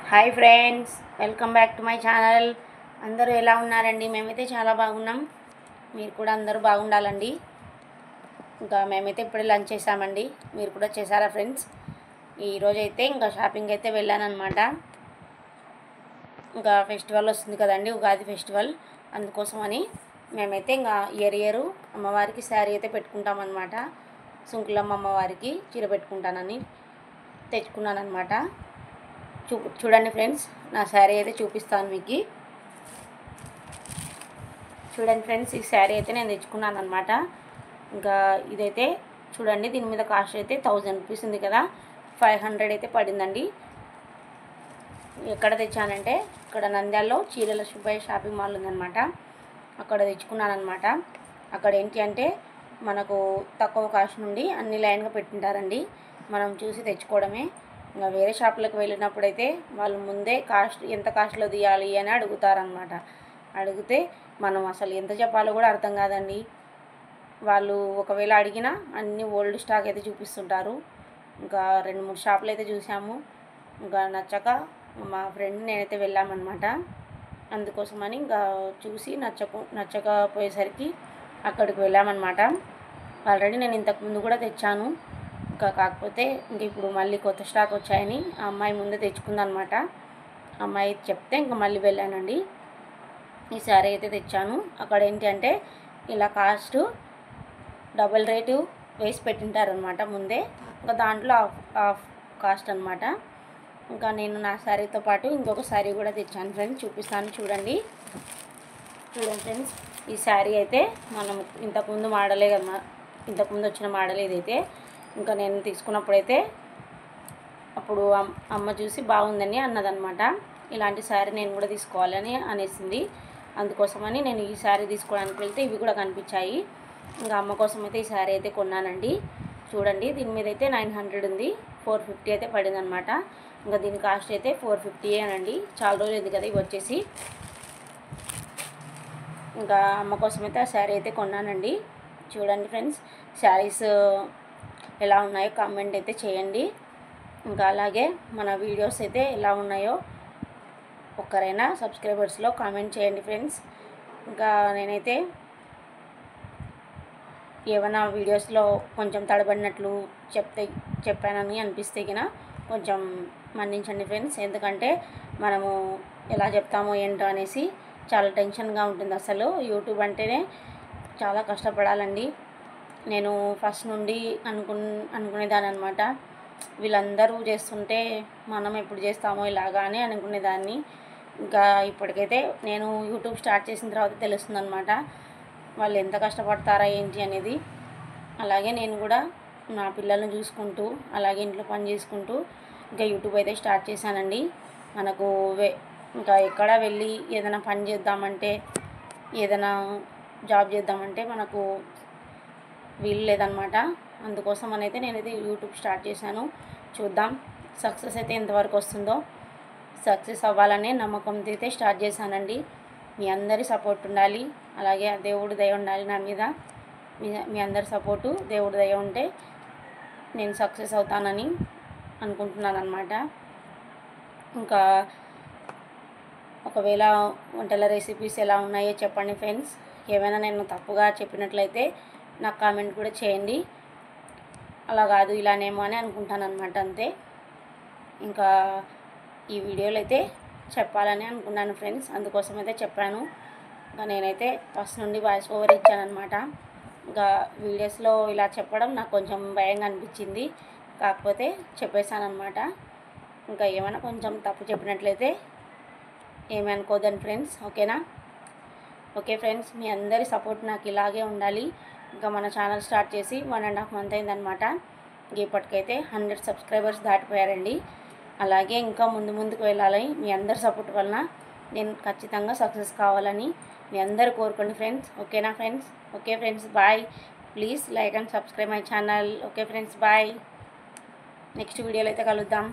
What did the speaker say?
Hi friends, welcome back to my channel. అందరూ ఎలా ఉన్నారండి? మేమైతే చాలా బాగున్నాం. మీరు కూడా అందరూ బాగుండాలండి. ఇంకా మేమైతే ఇప్పుడే లంచ్ చేసామండి. మీరు కూడా చేశారా ఫ్రెండ్స్? ఈరోజు అయితే ఇంకా షాపింగ్ అయితే వెళ్ళానమాట. ఇంకా ఫెస్టివల్ వస్తుంది కదండి, ఉగాది ఫెస్టివల్. అందుకోసమని మేమైతే ఇంకా ఇయర్ అమ్మవారికి శారీ అయితే పెట్టుకుంటామన్నమాట. సుంకులమ్మ అమ్మవారికి చీర పెట్టుకుంటానని తెచ్చుకున్నానమాట. చూడండి ఫ్రెండ్స్, నా శారీ అయితే చూపిస్తాను మీకు. చూడండి ఫ్రెండ్స్, ఈ శారీ అయితే నేను తెచ్చుకున్నాను అనమాట. ఇంకా ఇదైతే చూడండి, దీని మీద కాస్ట్ అయితే 1000 రూపీస్ ఉంది కదా, 500 అయితే పడిందండి. ఎక్కడ తెచ్చానంటే ఇక్కడ నంద్యాలలో చీరల సుబ్బయ్య షాపింగ్ మాల్ ఉందన్నమాట. అక్కడ తెచ్చుకున్నాను అనమాట. అక్కడ ఏంటి అంటే మనకు తక్కువ కాస్ట్ నుండి అన్ని లైన్గా పెట్టింటారండి. మనం చూసి తెచ్చుకోవడమే. ఇంకా వేరే షాపులకు వెళ్ళినప్పుడైతే వాళ్ళు ముందే ఎంత కాస్ట్లో తీయాలి అని అడుగుతారనమాట. అడిగితే మనం అసలు ఎంత చెప్పాలో కూడా అర్థం కాదండి. వాళ్ళు ఒకవేళ అడిగినా అన్ని ఓల్డ్ స్టాక్ అయితే చూపిస్తుంటారు. ఇంకా 2-3 షాపులు అయితే చూసాము. ఇంకా నచ్చక మా ఫ్రెండ్ నేనైతే వెళ్ళామన్నమాట. అందుకోసమని ఇంకా చూసి నచ్చకపోయేసరికి అక్కడికి వెళ్ళామన్నమాట. ఆల్రెడీ నేను ఇంతకుముందు కూడా తెచ్చాను. ఇంకా కాకపోతే ఇంక ఇప్పుడు మళ్ళీ కొత్త స్టాక్ వచ్చాయని ఆ అమ్మాయి ముందే తెచ్చుకుందనమాట. అమ్మాయి చెప్తే ఇంకా మళ్ళీ వెళ్ళానండి. ఈ శారీ అయితే తెచ్చాను. అక్కడ ఏంటి అంటే ఇలా కాస్ట్ డబల్ రేటు వేసి పెట్టింటారనమాట ముందే. ఇంకా దాంట్లో హాఫ్ కాస్ట్ అనమాట. ఇంకా నేను నా శారీతో పాటు ఇంకొక శారీ కూడా తెచ్చాను ఫ్రెండ్స్, చూపిస్తాను చూడండి ఫ్రెండ్స్. ఈ శారీ అయితే మనం ఇంతకుముందు మోడలే కదా, ఇంతకుముందు వచ్చిన మోడల్ ఇదైతే. ఇంకా నేను తీసుకున్నప్పుడైతే అప్పుడు అమ్మ చూసి బాగుందని అన్నదనమాట. ఇలాంటి శారీ నేను కూడా తీసుకోవాలని అనేసింది. అందుకోసమని నేను ఈ శారీ తీసుకోవడానికి వెళ్తే ఇవి కూడా కనిపించాయి. ఇంకా అమ్మ కోసం అయితే ఈ శారీ అయితే కొన్నానండి. చూడండి, దీని మీద అయితే 900 ఉంది, 450 అయితే పడింది అనమాట. ఇంకా దీని కాస్ట్ అయితే 450 అనండి. చాలా రోజులు ఉంది కదా ఇవి వచ్చేసి. ఇంకా అమ్మ కోసం అయితే ఆ శారీ అయితే కొన్నానండి. చూడండి ఫ్రెండ్స్, శారీస్ ఎలా ఉన్నాయో కామెంట్ అయితే చేయండి. ఇంకా అలాగే మన వీడియోస్ అయితే ఎలా ఉన్నాయో ఒక్కరైనా సబ్స్క్రైబర్స్లో కామెంట్ చేయండి ఫ్రెండ్స్. ఇంకా నేనైతే ఏమైనా వీడియోస్లో కొంచెం తడబడినట్లు చెప్పానని అనిపిస్తే గిన కొంచెం మన్నించండి ఫ్రెండ్స్. ఎందుకంటే మనము ఎలా చెప్తామో ఏంటో అనేసి చాలా టెన్షన్గా ఉంటుంది. అసలు యూట్యూబ్ అంటేనే చాలా కష్టపడాలండి. నేను ఫస్ట్ నుండి అనుకునేదాన్ని అనమాట. వీళ్ళందరూ చేస్తుంటే మనం ఎప్పుడు చేస్తామో ఇలాగా అని అనుకునేదాన్ని. ఇంకా ఇప్పటికైతే నేను యూట్యూబ్ స్టార్ట్ చేసిన తర్వాత తెలుస్తుంది అనమాట వాళ్ళు ఎంత కష్టపడతారా ఏంటి అనేది. అలాగే నేను కూడా నా పిల్లల్ని చూసుకుంటూ అలాగే ఇంట్లో పని చేసుకుంటూ ఇంకా యూట్యూబ్ అయితే స్టార్ట్ చేశానండి. మనకు ఇంకా ఎక్కడ వెళ్ళి ఏదైనా పని చేద్దామంటే, ఏదైనా జాబ్ చేద్దామంటే మనకు వీలు లేదనమాట. అందుకోసం అయితే నేనైతే యూట్యూబ్ స్టార్ట్ చేశాను. చూద్దాం సక్సెస్ అయితే ఎంతవరకు వస్తుందో. సక్సెస్ అవ్వాలనే నమ్మకంతో అయితే స్టార్ట్ చేశానండి. మీ అందరి సపోర్ట్ ఉండాలి, అలాగే దేవుడి దయ ఉండాలి నా మీద. మీ అందరి సపోర్టు, దేవుడి దయ ఉంటే నేను సక్సెస్ అవుతానని అనుకుంటున్నాను అనమాట. ఇంకా ఒకవేళ వంటల రెసిపీస్ ఎలా ఉన్నాయో చెప్పండి ఫ్రెండ్స్. ఏమైనా నేను తప్పుగా చెప్పినట్లయితే నాకు కామెంట్ కూడా చేయండి. అలా కాదు ఇలానేమో అని అనుకుంటాను అనమాట, అంతే. ఇంకా ఈ వీడియోలో అయితే చెప్పాలని అనుకున్నాను ఫ్రెండ్స్, అందుకోసం అయితే చెప్పాను. ఇంకా నేనైతే ఫస్ట్ నుండి వాయిస్ ఓవర్ ఇచ్చానమాట. ఇంకా వీడియోస్లో ఇలా చెప్పడం నాకు కొంచెం భయంగా అనిపించింది, కాకపోతే చెప్పేశాను అనమాట. ఇంకా ఏమైనా కొంచెం తప్పు చెప్పినట్లయితే ఏమీ అనుకోదండి ఫ్రెండ్స్, ఓకేనా? ఓకే ఫ్రెండ్స్, మీ అందరి సపోర్ట్ నాకు ఇలాగే ఉండాలి. ఇంకా మన ఛానల్ స్టార్ట్ చేసి 1.5 month అయిందనమాట. ఇప్పటికైతే 100 సబ్స్క్రైబర్స్ దాటిపోయారండి. అలాగే ఇంకా ముందుకు వెళ్ళాలి. మీ అందరి సపోర్ట్ వలన నేను ఖచ్చితంగా సక్సెస్ కావాలని మీ అందరూ కోరుకోండి ఫ్రెండ్స్, ఓకేనా friends? Okay friends, bye. Please like and subscribe my channel. Okay friends, bye. Next వీడియోలో అయితే కలుద్దాం.